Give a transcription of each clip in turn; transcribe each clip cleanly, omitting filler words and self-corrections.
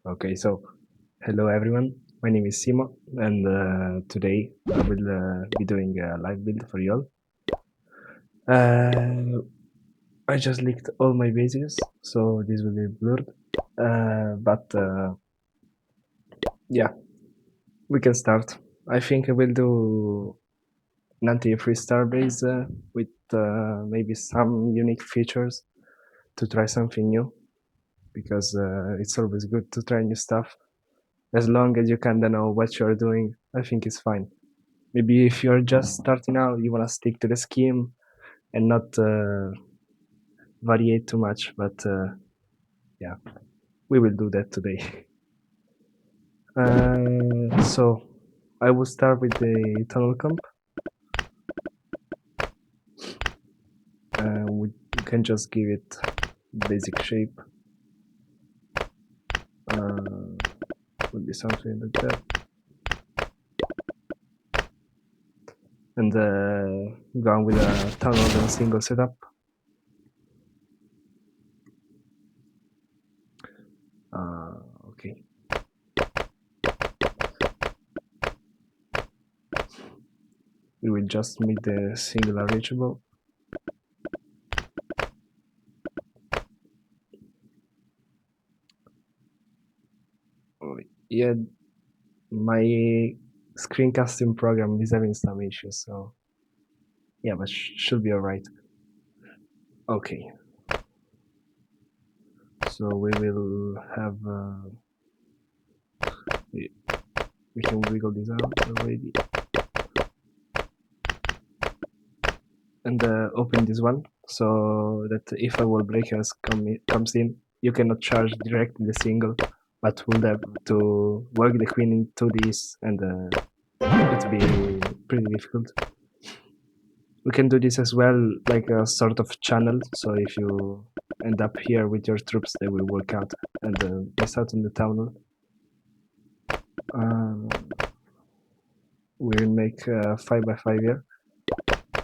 Okay, so hello everyone. My name is Simo, and today I will be doing a live build for you all. I just leaked all my bases, so this will be blurred. But yeah, we can start. I think I will do an anti-3-star base with maybe some unique features to try something new, because it's always good to try new stuff. As long as you kinda know what you're doing, I think it's fine. Maybe if you're just starting out, you want to stick to the scheme and not variate too much, but yeah, we will do that today. So I will start with the tunnel comp. We can just give it basic shape. Would be something like that. And go on with a tunnel and single setup. Okay. We will just make the singular reachable. Oh, yeah, my screencasting program is having some issues, so yeah, but should be alright. Okay, so we will have we can wiggle this out already and open this one so that if a wall breaker comes in, you cannot charge directly the single, but we'll have to work the queen into this, and it'll be pretty difficult. We can do this as well, like a sort of channel, so if you end up here with your troops, they will work out and miss out on the tunnel. We'll make 5x5 here,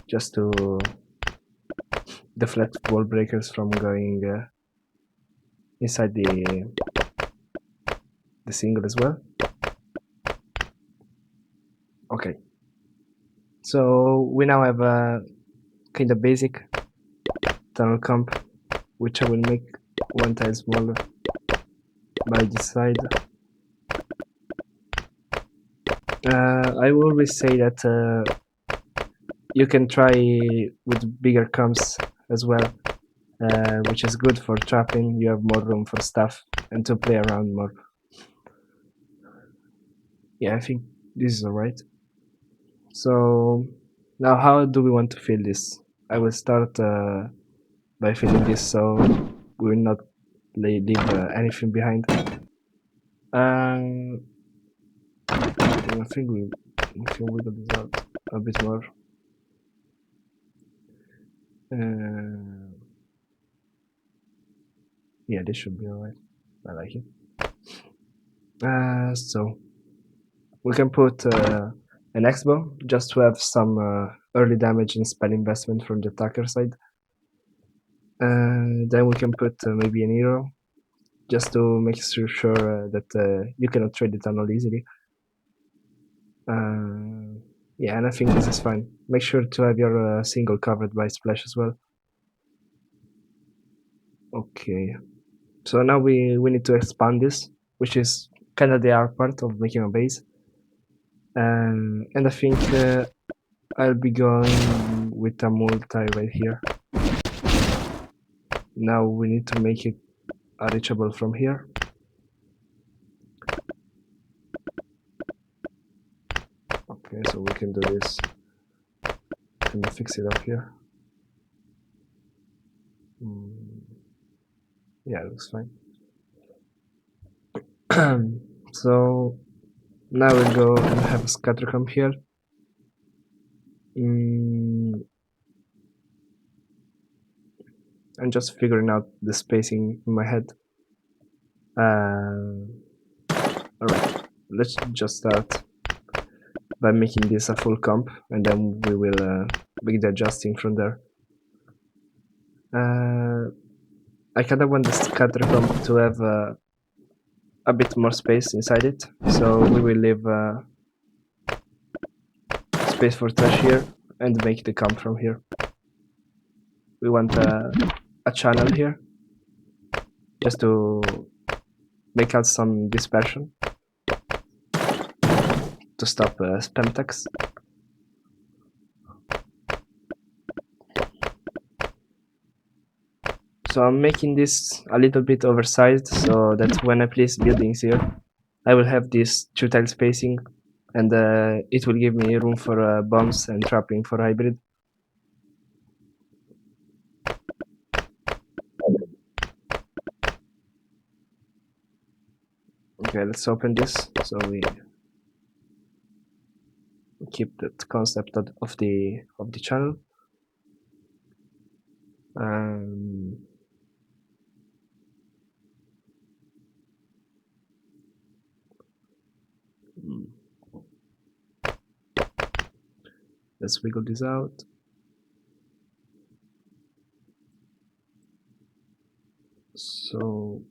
just to deflect wall breakers from going inside the single as well. Okay, so we now have a kind of basic tunnel comp, which I will make one tile smaller by this side. I will always say that you can try with bigger comps as well, which is good for trapping. You have more room for stuff and to play around more. Yeah, I think this is alright. So now how do we want to fill this? I will start by filling this so we will not leave anything behind. I think we can wiggle this out a bit more. Yeah, this should be alright. I like it. So we can put an X-bow just to have some early damage and spell investment from the attacker side. Then we can put maybe an hero just to make sure that you cannot trade the tunnel easily. Yeah, and I think this is fine. Make sure to have your single covered by splash as well. Okay, so now we need to expand this, which is kind of the hard part of making a base. And I think I'll be going with a multi right here. Now we need to make it reachable from here. Okay, so we can do this. Can fix it up here. Yeah, it looks fine. So now we'll go and have a scatter camp here. I'm just figuring out the spacing in my head. Alright, let's just start by making this a full comp, and then we will begin adjusting from there. I kind of want the scatter comp to have a bit more space inside it, so we will leave space for trash here and make the camp from here. We want a channel here just to make out some dispersion to stop spam tags. So I'm making this a little bit oversized so that when I place buildings here, I will have this 2 tile spacing, and it will give me room for bombs and trapping for hybrid. Okay, let's open this so we keep that concept of the channel. Let's wiggle this out. So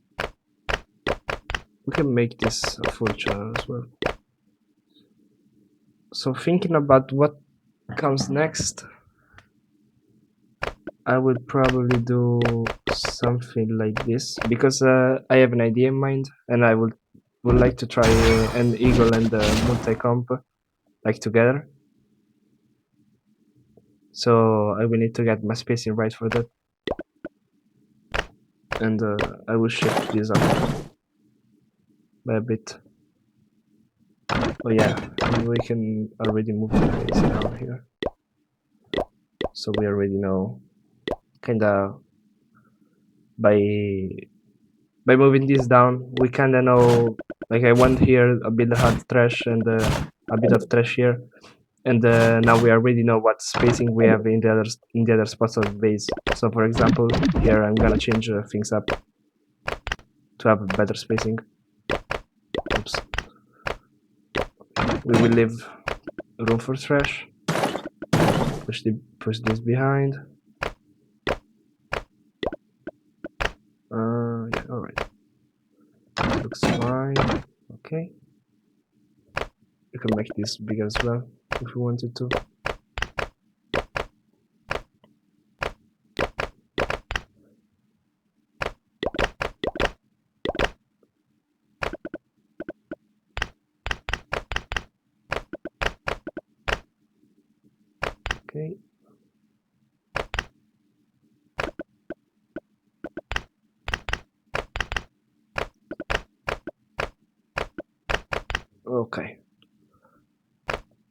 we can make this a full channel as well. So thinking about what comes next, I will probably do something like this because I have an idea in mind, and I would like to try an eagle and multi-comp like together. So I will need to get my spacing right for that, and I will shift this up by a bit. Oh yeah, and we can already move the base down here, so we already know kinda by moving this down we kinda know, like I want here a bit of hard trash and a bit of trash here, and now we already know what spacing we have in the other spots of the base. So for example here I'm gonna change things up to have a better spacing. Oops. We will leave room for trash, push this behind. Yeah, alright, looks fine. Okay, you can make this bigger as well if you wanted to. Okay. Okay.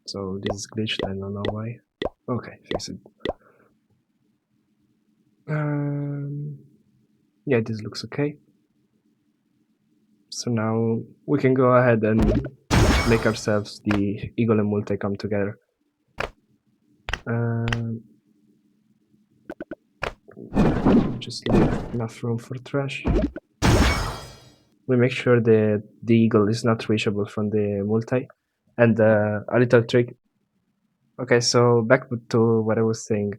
So this is glitched, I don't know why. Okay, fix it. Yeah, this looks okay. So now we can go ahead and make ourselves the eagle and multi come together. Just leave enough room for trash. We make sure that the eagle is not reachable from the multi. And a little trick. Okay, so back to what I was saying.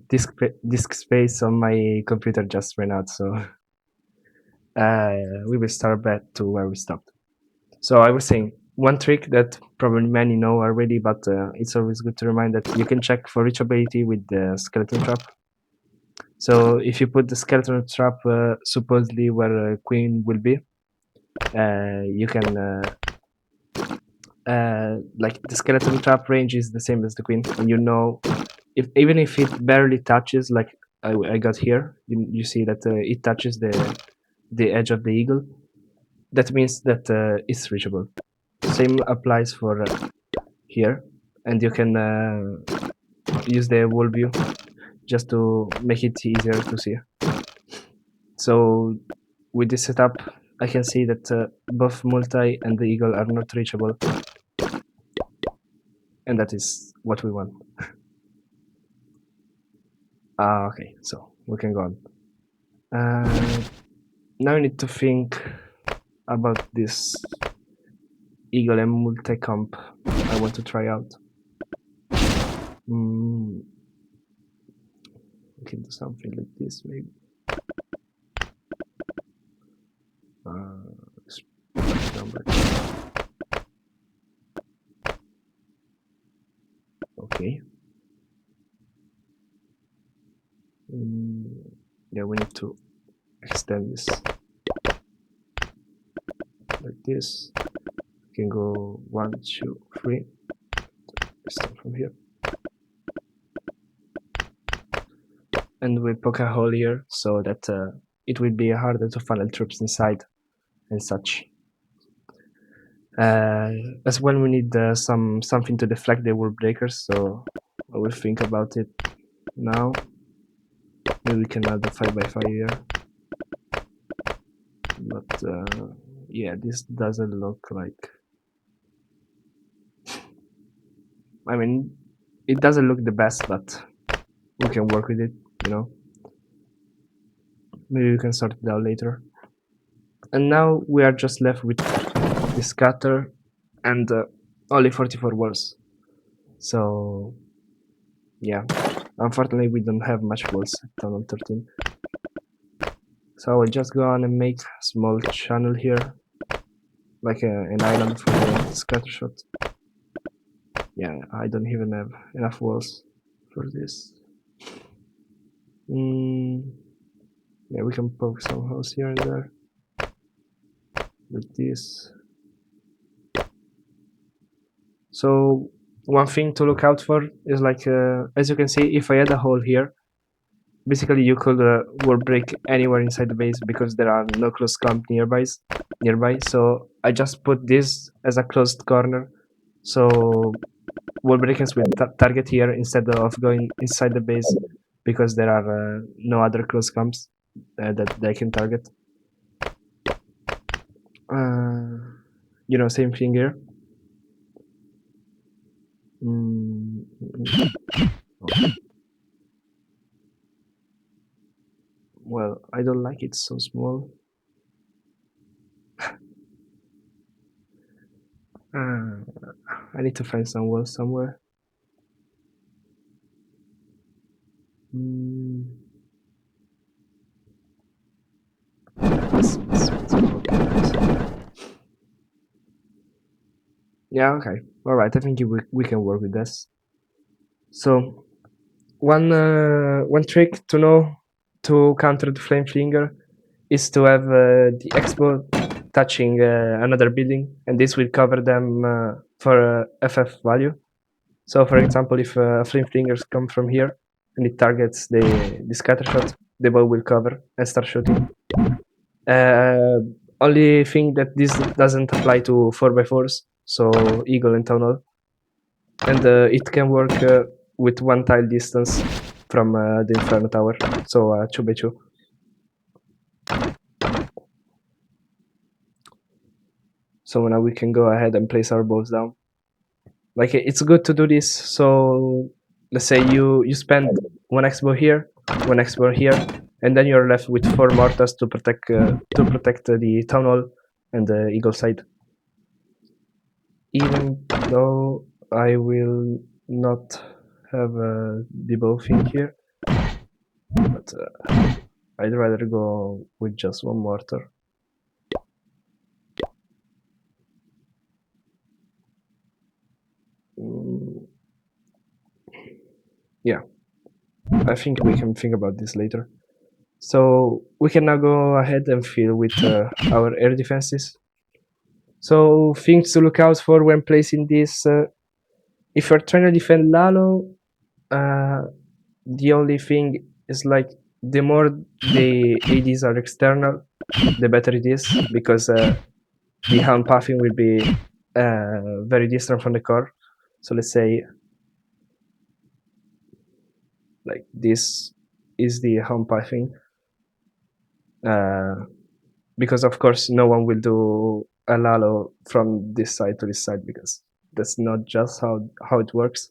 Disk space on my computer just ran out, so we will start back to where we stopped. So I was saying, one trick that probably many know already, but it's always good to remind that you can check for reachability with the skeleton trap. So if you put the skeleton trap supposedly where queen will be, you can like the skeleton trap range is the same as the queen, and you know, even if it barely touches, like I got here, you see that it touches the edge of the eagle. That means that it's reachable. Same applies for here, and you can use the wall view just to make it easier to see. So with this setup, I can see that both multi and the eagle are not reachable, and that is what we want. Okay, so we can go on. Now I need to think about this eagle and multi-comp I want to try out. We can do something like this, maybe. Number. Okay. Yeah, we need to extend this like this. We can go 1, 2, 3. Start from here. And we'll poke a hole here so that it will be harder to funnel troops inside and such. As well, we need something to deflect the wall breakers, so I will think about it now. Maybe we can add the 5x5 here. But yeah, this doesn't look like... I mean, it doesn't look the best, but we can work with it, you know. Maybe we can sort it out later. And now we are just left with the scatter and only 44 walls. So yeah, unfortunately we don't have much walls at tunnel 13. So I will just go on and make a small channel here, like an island for the scatter shot. Yeah, I don't even have enough walls for this. Yeah, we can poke some holes here and there with this. So one thing to look out for is, like, as you can see, if I had a hole here, basically you could wall break anywhere inside the base because there are no closed comp nearby. So I just put this as a closed corner, so wall breakers will target here instead of going inside the base, because there are no other closed comps that they can target. You know, same thing here. Okay. Well, I don't like it so small. I need to find some walls somewhere. Yeah, okay. Alright, I think we can work with this. So, one trick to know to counter the flame flinger is to have the expo touching another building, and this will cover them for FF value. So, for example, if flame flingers come from here and it targets the scatter shot, the bow will cover and start shooting. Only thing that this doesn't apply to 4x4s, so Eagle and Town Hall, and it can work with one tile distance from the Inferno Tower, so 2x2. So now we can go ahead and place our bows down. Like, it's good to do this. So let's say you spend one expo here, one expo here, and then you're left with 4 mortars to protect the Town Hall and the Eagle side. Even though I will not have the bow thing here, but I'd rather go with just one mortar. Yeah, I think we can think about this later. So we can now go ahead and fill with our air defenses. So things to look out for when placing this. If you're trying to defend Lalo, the only thing is, like, the more the ADs are external, the better it is, because the helm pathing will be very distant from the core. So let's say, like, this is the helm pathing, because of course no one will do a Lalo from this side to this side, because that's not just how it works.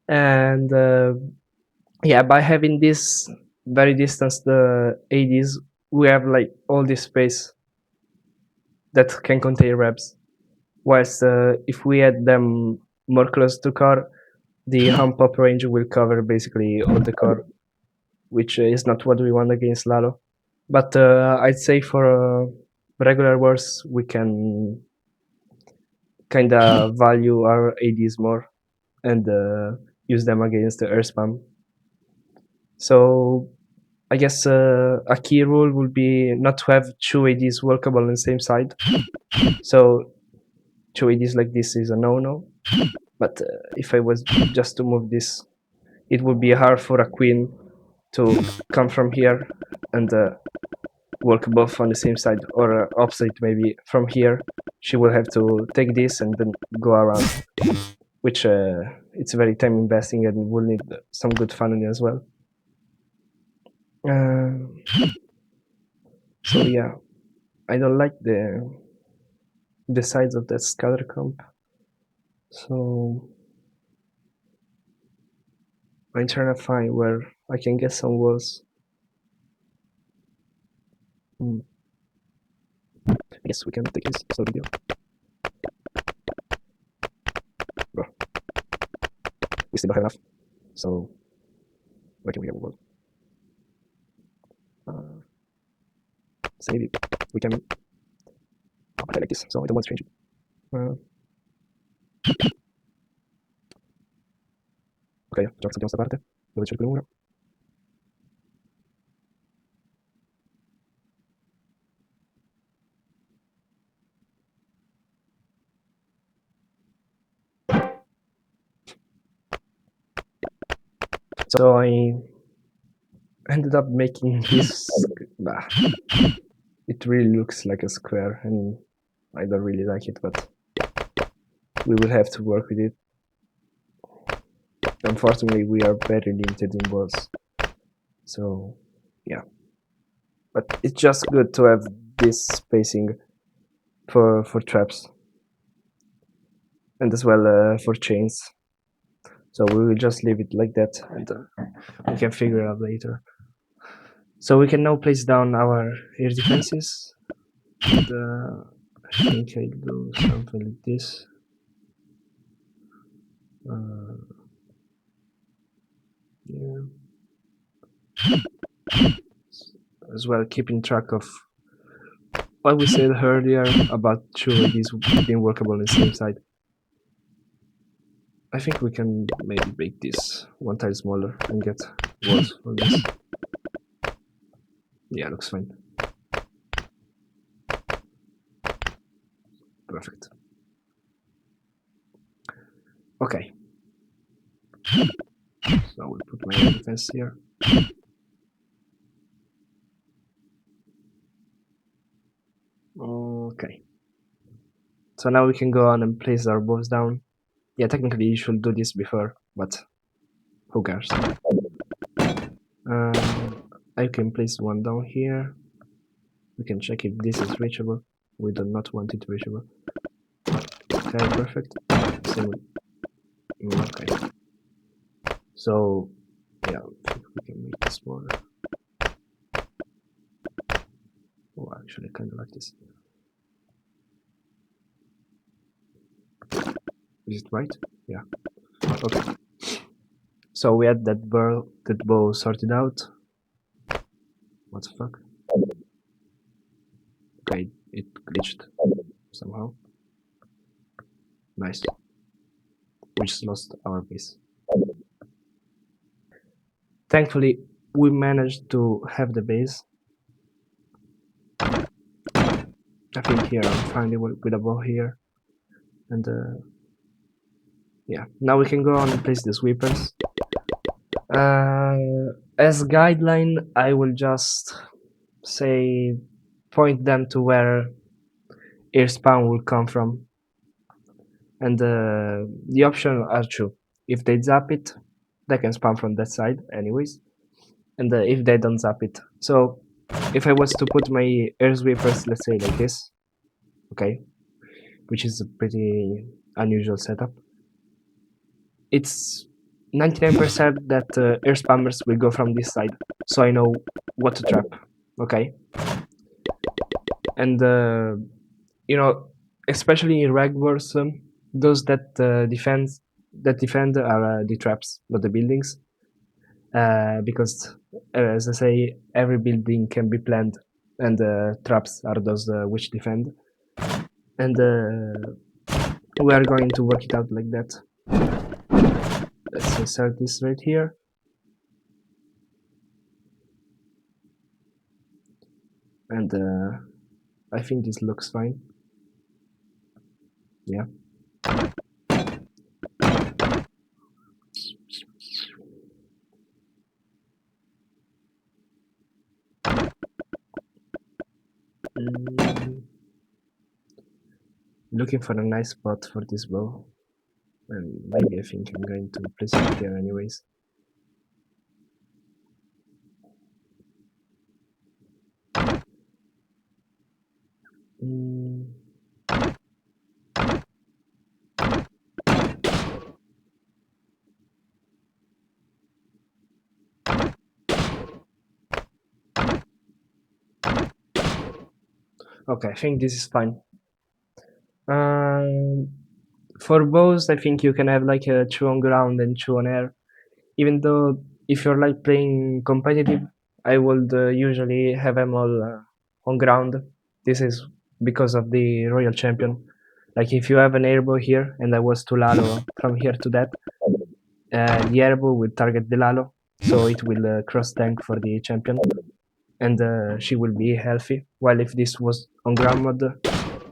And yeah, by having this very distance the ADs, we have, like, all this space that can contain reps. Whilst if we add them more close to core, the hump up range will cover basically all the core, which is not what we want against Lalo. But I'd say for regular wars, we can kind of value our ADs more and use them against the air spam. So I guess a key rule would be not to have two ADs workable on the same side. So two ADs like this is a no-no. But if I was just to move this, it would be hard for a queen to come from here and work both on the same side, or opposite. Maybe from here she will have to take this and then go around, which it's very time investing and will need some good funneling as well. So yeah, I don't like the size of that scatter comp, so I'm trying to find where I can get some walls. I guess we can take this, so video. Bro. We still don't have enough, so where can we get a wall? So maybe we can. Oh, I like this, so I don't want to change it. Ok, gioco sappiamo sta parte, dove cerco il muro. So I ended up making this. It really looks like a square, and I don't really like it, but we will have to work with it. Unfortunately, we are very limited in walls, so yeah. But it's just good to have this spacing for traps, and as well for chains. So we will just leave it like that, and we can figure it out later. So we can now place down our air defenses. And, I think I do something like this. Yeah. As well, keeping track of what we said earlier about two ADs being workable on the same side. I think we can maybe make this one tile smaller and get walls on this. Yeah, looks fine. Perfect. Okay. So I will put my air defense here. Okay. So now we can go on and place our bows down. Yeah, technically you should do this before, but who cares? I can place one down here. We can check if this is reachable. We do not want it reachable. Okay, perfect. Okay. So, yeah, I think we can make this smaller. Oh, actually, I kind of like this. Is it right? Yeah. Okay. So we had that bow sorted out. What the fuck? Okay, it glitched somehow. Nice. We just lost our base. Thankfully, we managed to have the base. I think here I'm fine with a bow here. And yeah, now we can go on and place the sweepers. As guideline, I will just say point them to where air spawn will come from. And the options are two. If they zap it, they can spawn from that side anyways. And if they don't zap it. So if I was to put my air sweepers, let's say like this, okay, which is a pretty unusual setup, it's 99% that air spammers will go from this side, so I know what to trap, okay? And you know, especially in rag wars, those that defend are the traps, not the buildings, because as I say, every building can be planned and traps are those which defend. And we are going to work it out like that. Let's insert this right here. And I think this looks fine. Yeah. Looking for a nice spot for this bow. And maybe I think I'm going to place it here anyways. Okay, I think this is fine. For bows, I think you can have like a 2 on ground and 2 on air. Even though if you're like playing competitive, I would usually have them all on ground. This is because of the Royal Champion. Like if you have an airbow here and I was to Lalo from here to that, the airbow will target the Lalo, so it will cross tank for the champion, and she will be healthy. While if this was on ground mode,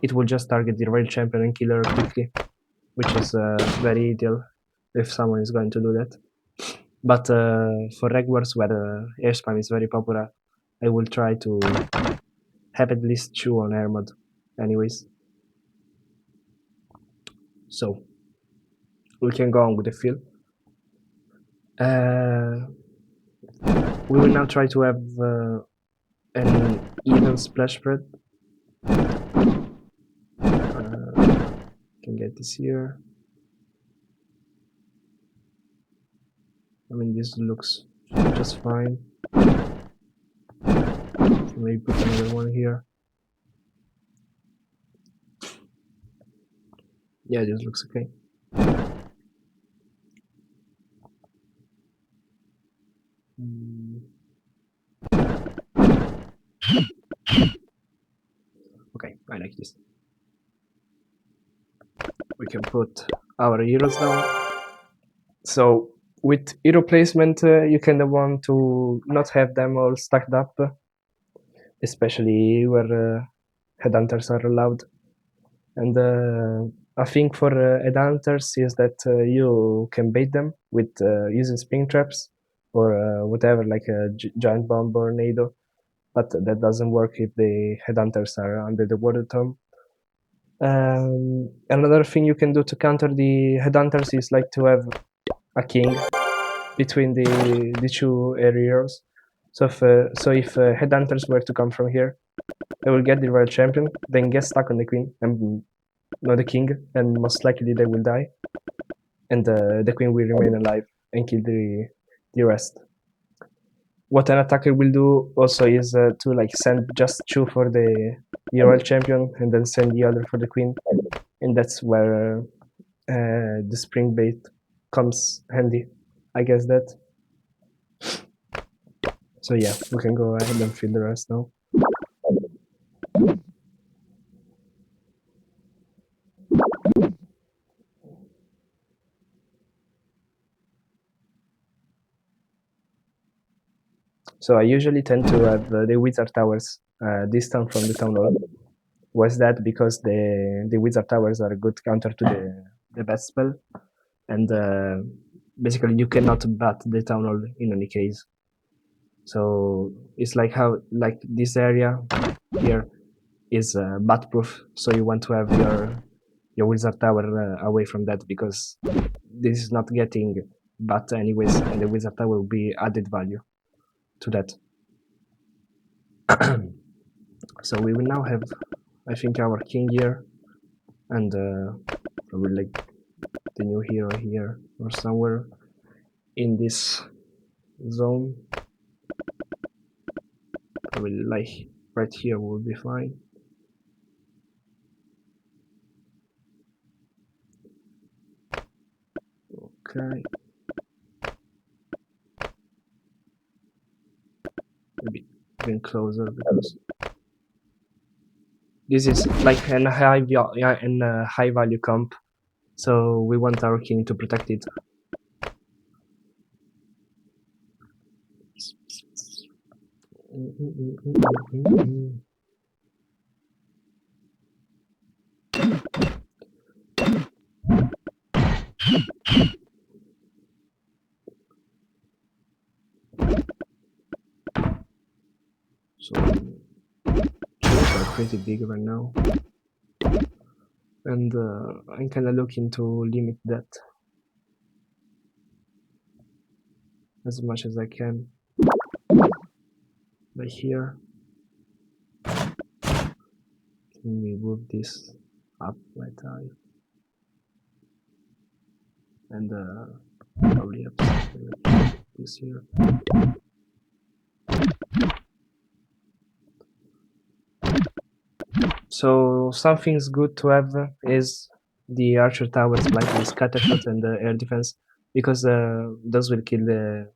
it will just target the Royal Champion and kill her quickly, which is very ideal if someone is going to do that. But for reg wars where air spam is very popular, I will try to have at least 2 on air mode anyways. So we can go on with the fill. We will now try to have an even splash spread. Can get this here. I mean, this looks just fine. Maybe put another one here. Yeah, this looks okay. Okay, I like this. We can put our heroes down. So with hero placement, you kind of want to not have them all stacked up, especially where headhunters are allowed. And I think for headhunters is that you can bait them with using spring traps or whatever, like a giant bomb or nado. But that doesn't work if the headhunters are under the water tomb. Another thing you can do to counter the headhunters is like to have a king between the two areas. So if headhunters were to come from here, they will get the royal champion, then get stuck on the queen and not the king, and most likely they will die, and the queen will remain alive and kill the rest. What an attacker will do also is to like send just 2 for the royal champion and then send the other for the queen, and that's where the spring bait comes handy. I guess that. So yeah, we can go ahead and fill the rest now. So I usually tend to have the wizard towers distant from the town hall. Was that because the wizard towers are a good counter to the best spell, and basically you cannot bat the town hall in any case. So it's like how like this area here is bat proof, so you want to have your wizard tower away from that because this is not getting bat anyways, and the wizard tower will be added value to that. So we will now have, I think, our king here, and probably like the new hero here or somewhere in this zone. Probably like right here will be fine. Okay. Maybe even closer because this is like an high value comp, so we want our king to protect it. So chips are pretty big right now, and I'm kind of looking to limit that as much as I can. Like here, can we move this up like that, and probably up something like this here. So something's good to have is the archer towers, like the scattershot and the air defense, because those will kill the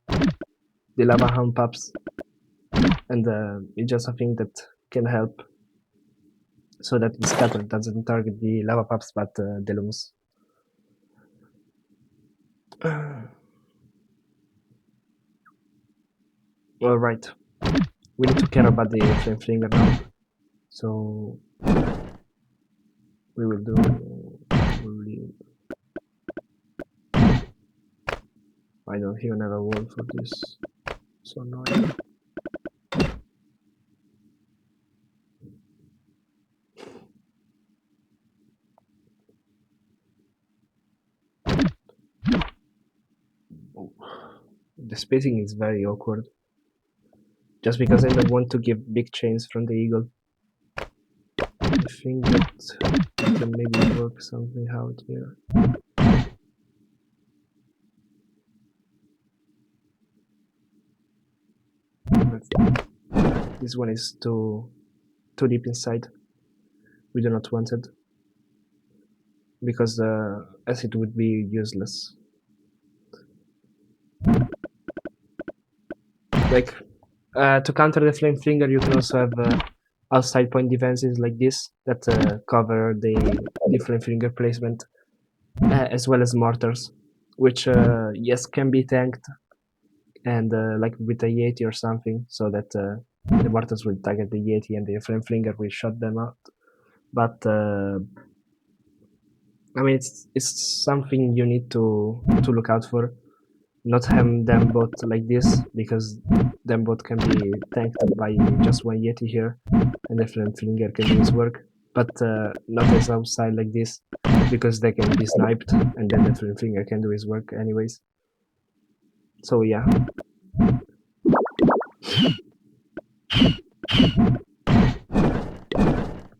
lava hound pups, and it's just something that can help so that the scatter doesn't target the lava pups but the looms. Alright, we need to care about the flame flinger now, so we will do probably, I don't even have a wall for this, so annoying. Oh. The spacing is very awkward, just because I don't want to give big chains from the eagle. I think that we can maybe work something out here. But this one is too deep inside. We do not want it, because as it would be useless. Like to counter the flame flinger, you can also have outside point defenses like this that cover the flame flinger placement, as well as mortars, which yes, can be tanked, and like with a Yeti or something, so that the mortars will target the Yeti and the flame flinger will shut them out. But I mean, it's something you need to look out for. Not have them both like this, because them both can be tanked by just one Yeti here, and the flame flinger can do his work. But not as outside like this, because they can be sniped, and then the flame flinger can do his work anyways. So yeah.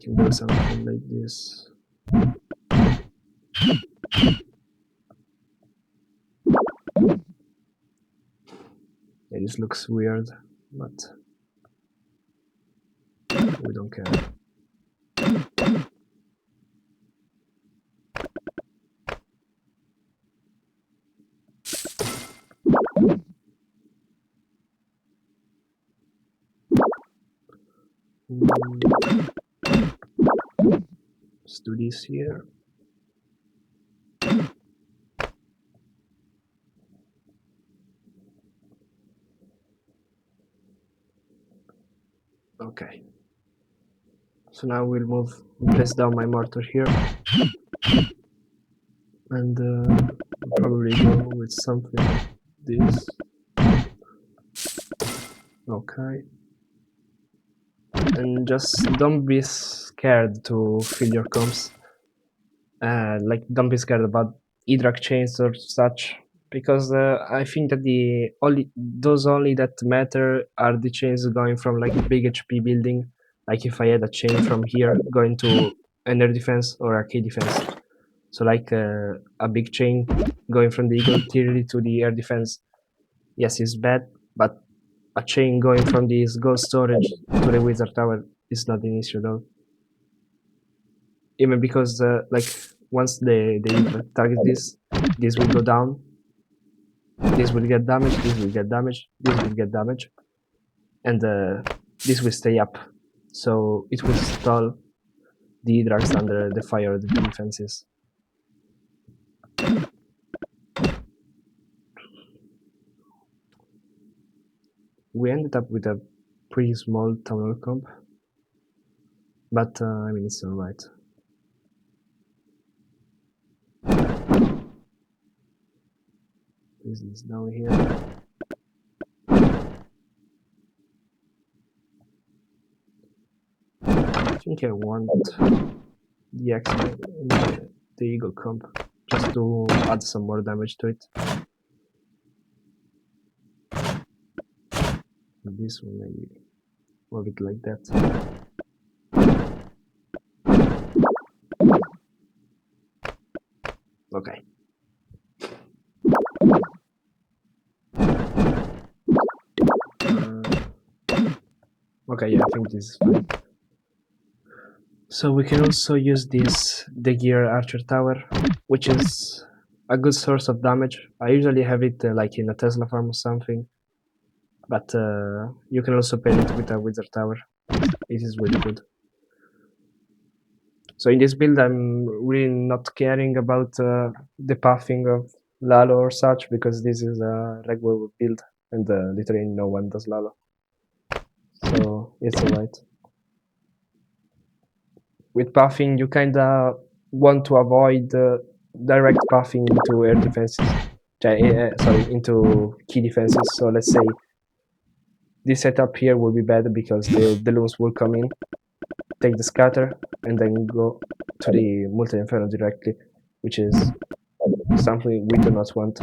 Can do something like this. Yeah, this looks weird, but we don't care. Let's do this here. Okay. So now we'll place down my mortar here, and probably go with something like this. Okay. And just don't be scared to fill your comps. Like, don't be scared about Hydrak chains or such, because I think that those only that matter are the chains going from like big HP building. Like if I had a chain from here going to an air defense or a K defense, so like a big chain going from the Eagle Theory to the air defense, yes, it's bad, but a chain going from this ghost storage to the wizard tower is not an issue though. Even because like once the target this will go down, this will get damaged, this will get damaged, this will get damaged, and this will stay up, so it will stall the drugs under the fire of the defenses. We ended up with a pretty small town hall comp, but I mean, it's alright. This is down here. I think I want the X-Men in the Eagle comp just to add some more damage to it. This one maybe move it like that. Okay. Okay, yeah, I think this is fine. So we can also use the gear archer tower, which is a good source of damage. I usually have it like in a Tesla farm or something, but you can also pair it with a wizard tower. It is really good. So in this build, I'm really not caring about the pathing of Lalo or such, because this is a regular build, and literally no one does Lalo. So it's alright. With pathing, you kinda want to avoid direct pathing into air defenses. Sorry, into key defenses. So let's say this setup here will be better because the loons will come in, take the scatter, and then go to the multi-inferno directly, which is something we do not want.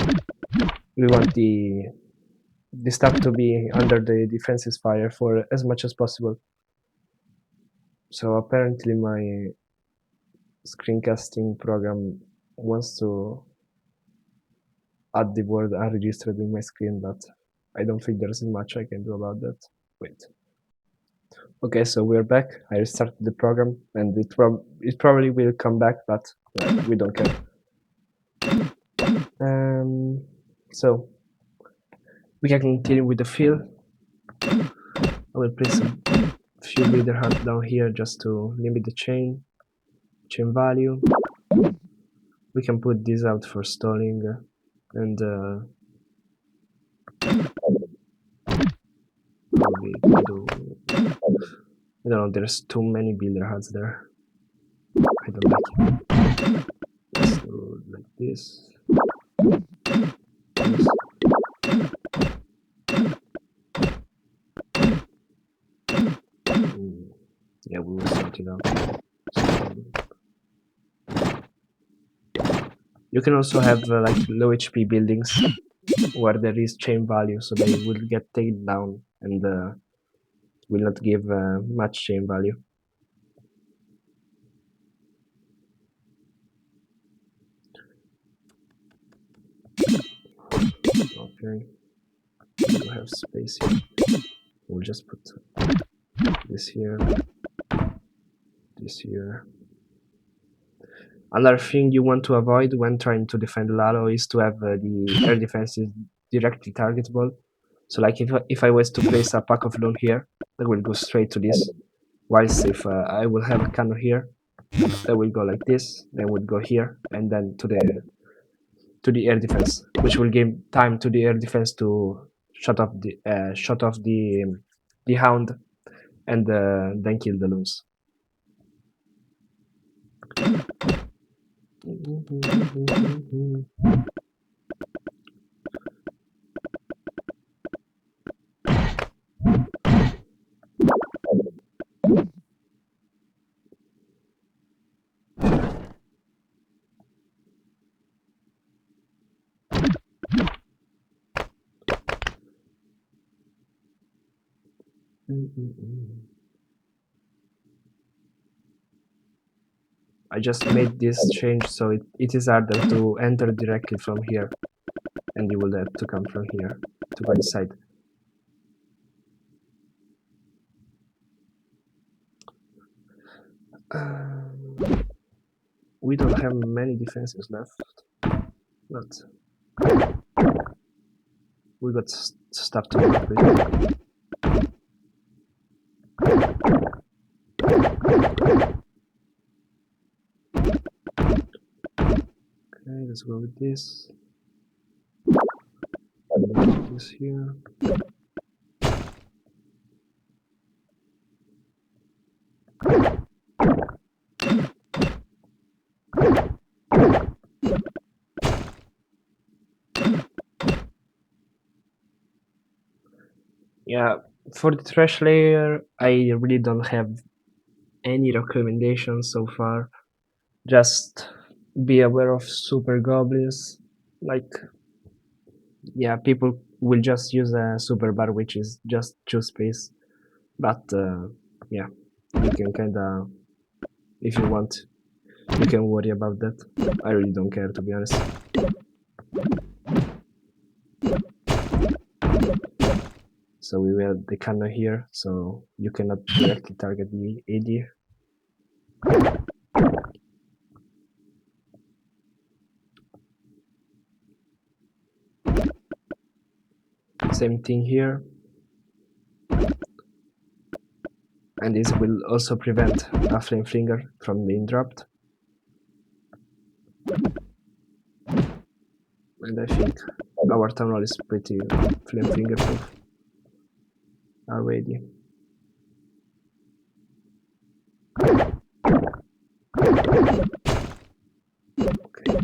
We want the stuff to be under the defense's fire for as much as possible. So apparently my screencasting program wants to add the word unregistered in my screen, but I don't think there's much I can do about that. Wait. Okay, so we're back. I restarted the program, and it probably will come back, but we don't care. So we can continue with the fill. I will place a few leader hunt down here just to limit the chain value. We can put this out for stalling, and we can do. I don't know. There's too many builder huts there. I don't like it. Let's do like this. Yeah, we will sort it out. You can also have like low HP buildings where there is chain value, so they will get taken down and will not give much chain value. Okay, we don't have space here. We'll just put this here, this here. Another thing you want to avoid when trying to defend Lalo is to have the air defenses directly targetable. So like if I was to place a pack of loan here, that will go straight to this. Whilst if I will have a cannon here, that will go like this, then would go here, and then to the air defense, which will give time to the air defense to shut off the hound, and then kill the loons. I just made this change so it is harder to enter directly from here, and you will have to come from here to go inside. We don't have many defenses left, but we got stuff to work with. let's go with this. Put this here. Yeah, for the trash layer, I really don't have any recommendations so far. Just be aware of super goblins. Like, yeah, people will just use a super bar, which is just 2 space. But yeah, you can kinda, if you want, you can worry about that. I really don't care, to be honest. So we have the cannon here, so you cannot directly target the AD. Same thing here. And this will also prevent a flame flinger from being dropped. And I think our tunnel is pretty flame flinger proof already. Okay,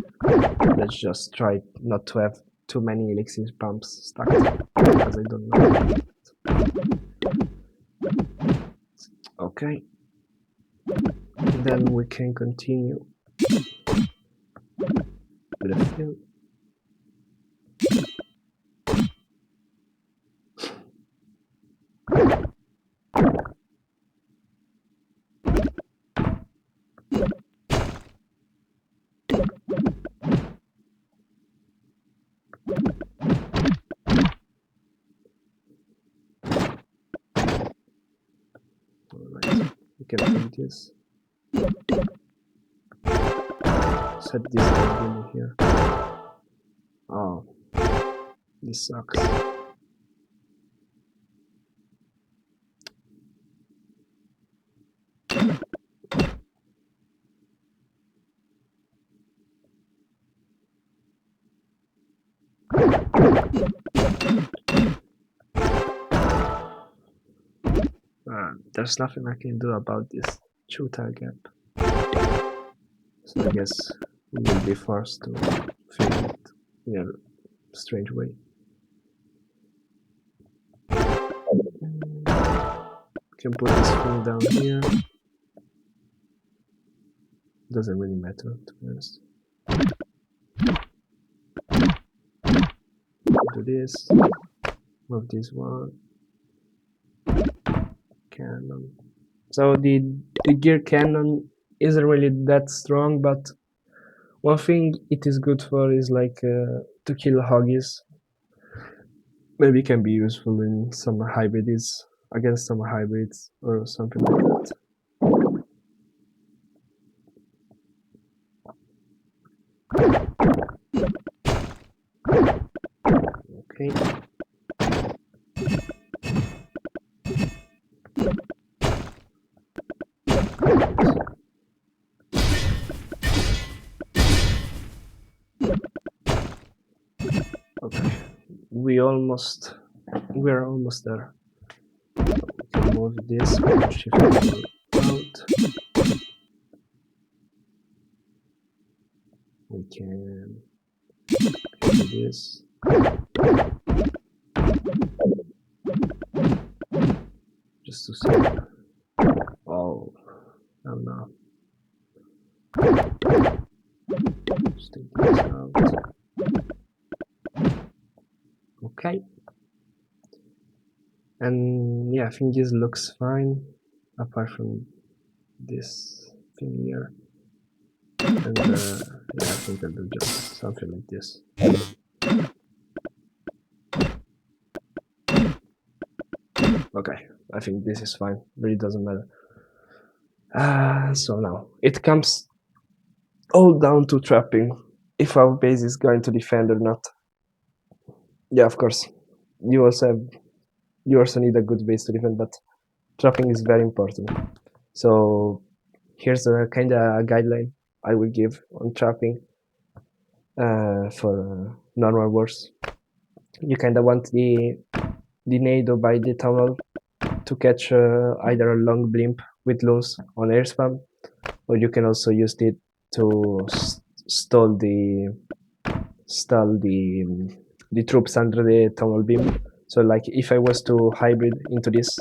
let's just try not to have too many elixir pumps stuck, because I don't know. Okay, then we can continue with the fill. Alright, we can take this. Set this in here. Oh, this sucks. There's nothing I can do about this 2-tile gap. So I guess we will be forced to fill it in a strange way. Can put this thing down here. Doesn't really matter, to be honest. Do this. Move this one. Cannon. So the gear cannon isn't really that strong, but one thing it is good for is like to kill hoggies. Maybe can be useful in some hybrids, against some hybrids or something like that. Okay. Okay. We're almost there. We can move this, shift it out. We can do this. Just to see. Oh, no. Just take this out. Okay. And yeah, I think this looks fine, apart from this thing here. And yeah, I think I'll do just something like this. Okay, I think this is fine. Really doesn't matter. So now it comes all down to trapping. If our base is going to defend or not. Yeah, of course. You also need a good base to defend, but trapping is very important. So here's a kind of guideline I will give on trapping. for normal wars. You kinda want the nado by the tunnel to catch either a long blimp with loons on air spam, or you can also use it to stall the troops under the tunnel beam. So like if I was to hybrid into this,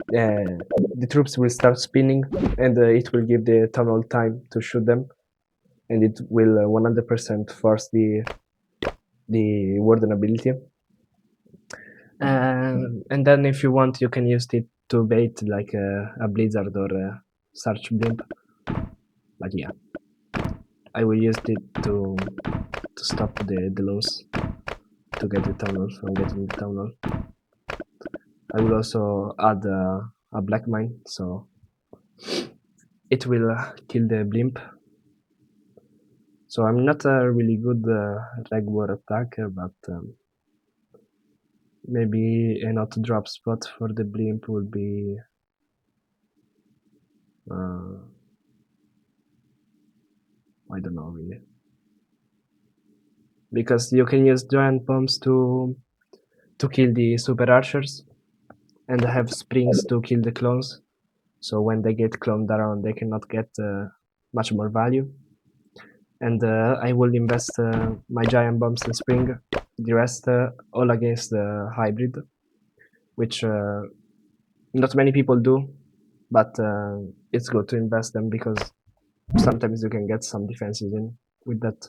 the troops will start spinning and it will give the tunnel time to shoot them, and it will 100% force the warden ability. And then if you want, you can use it to bait like a blizzard or a search blimp. But yeah, I will use it to stop the loons to get the tunnel from getting the tunnel. I will also add a black mine, so it will kill the blimp. So I'm not a really good reg war attacker, but maybe an auto drop spot for the blimp would be I don't know really, because you can use giant bombs to kill the super archers and have springs to kill the clones, so when they get cloned around they cannot get much more value. And I will invest my giant bombs in spring, the rest all against the hybrid, which not many people do, but it's good to invest them because sometimes you can get some defenses in with that.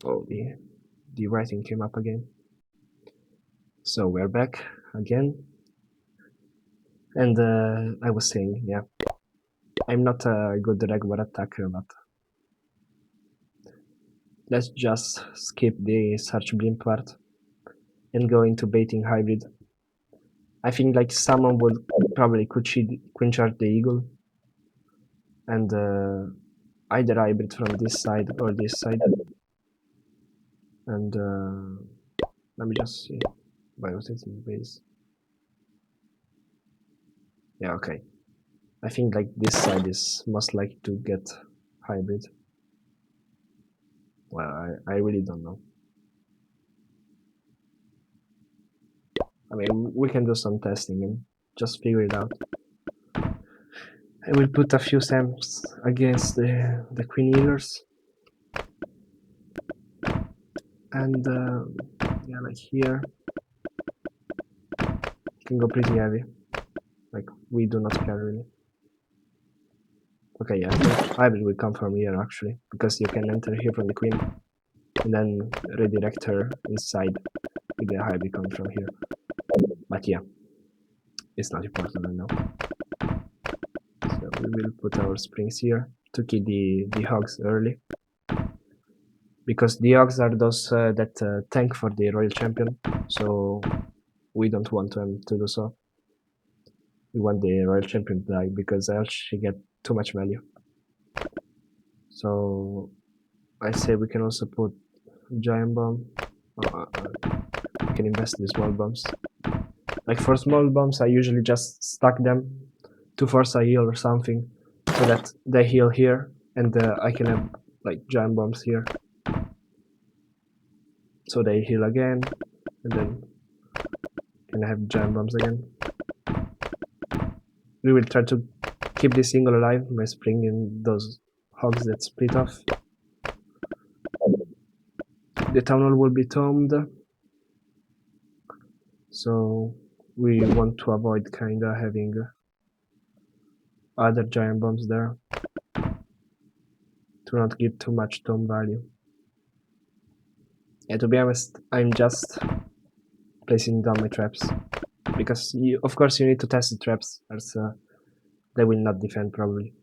Oh, the writing came up again. So we're back again, and I was saying, yeah, I'm not a good regular attacker, but let's just skip the search blimp part and go into baiting hybrid. I think like someone would probably queen charge the eagle and either hybrid from this side or this side. And let me just see. Why was it in base? Yeah, okay. I think like this side is most likely to get hybrid. Well, I really don't know. I mean, we can do some testing and just figure it out. I will put a few sams against the queen eaters. And yeah, like here, it can go pretty heavy. Like, we do not care really. Okay, yeah, I think hybrid will come from here actually, because you can enter here from the queen and then redirect her inside with the hybrid coming from here. But yeah, it's not important right now. So we will put our springs here to kill the hogs early, because the hogs are those that tank for the royal champion, so we don't want them to do so. We want the royal champion to die, because else she get too much value. So I say we can also put giant bomb. We can invest in small bombs. Like for small bombs, I usually just stack them to force a heal or something, so that they heal here, and I can have like giant bombs here, so they heal again, and then can have giant bombs again. We will try to keep this single alive by springing those hogs that split off. The town hall will be tomed, so we want to avoid kinda having other giant bombs there to not give too much tomb value. And to be honest, I'm just placing down my traps, because of course you need to test the traps, else they will not defend probably.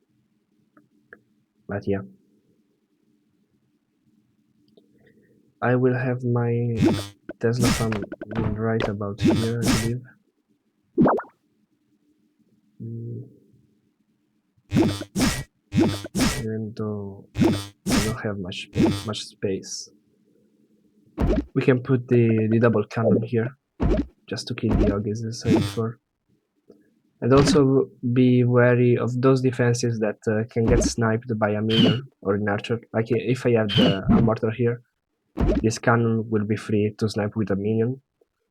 But yeah, I will have my Tesla farm right about here, I believe. Even though I don't have much space, we can put the double cannon here just to kill the hog as I said before. And also be wary of those defenses that can get sniped by a minion or an archer. Like if I had a mortar here, this cannon will be free to snipe with a minion.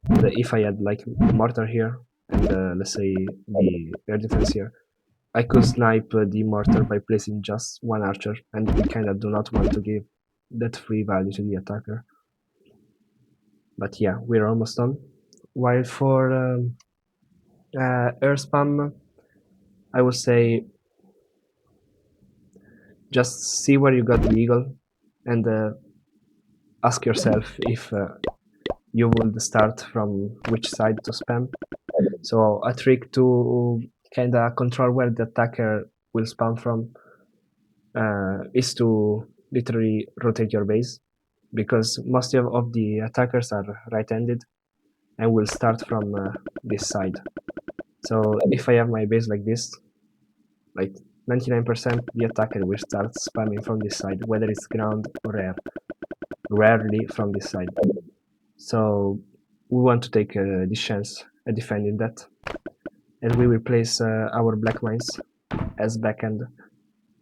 And if I had like mortar here and let's say the air defense here, I could snipe the mortar by placing just one archer, and we kinda do not want to give that free value to the attacker. But yeah, we're almost done. While for air spam, I would say just see where you got the eagle and ask yourself if you would start from which side to spam. So a trick to kinda control where the attacker will spam from is to literally rotate your base, because most of the attackers are right-handed and will start from this side. So if I have my base like this, like 99% the attacker will start spamming from this side, whether it's ground or air, rarely from this side. So we want to take this chance at defending that, and we will place our black mines as backend,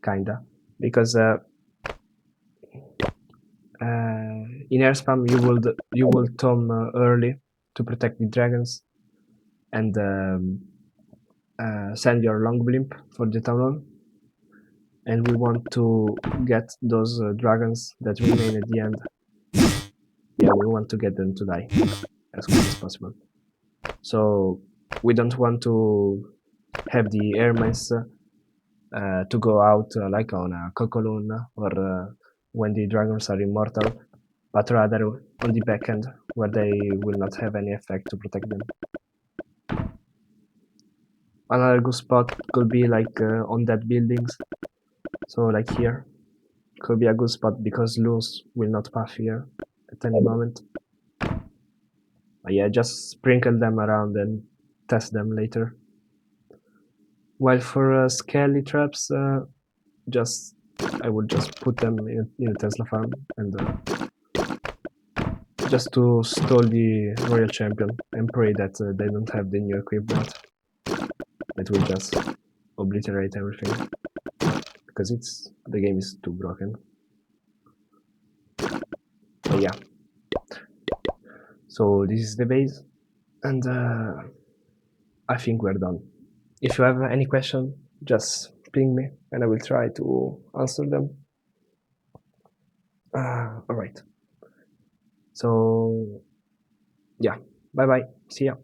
kinda, because in air spam you will tom early to protect the dragons and send your long blimp for the town hall, and we want to get those dragons that remain at the end. Yeah, we want to get them to die as quick as possible. So we don't want to have the air mines to go out like on a Cocolon or when the dragons are immortal, but rather on the back end where they will not have any effect to protect them. Another good spot could be like on that buildings, so like here could be a good spot because loons will not pass here at any moment. But yeah, just sprinkle them around and test them later. While for scaly traps, just I would just put them in a Tesla farm and just to stall the royal champion and pray that they don't have the new equipment that will just obliterate everything, because the game is too broken. But yeah, so this is the base, and I think we're done. If you have any question, just ping me and I will try to answer them. Alright. So yeah, bye bye. See ya.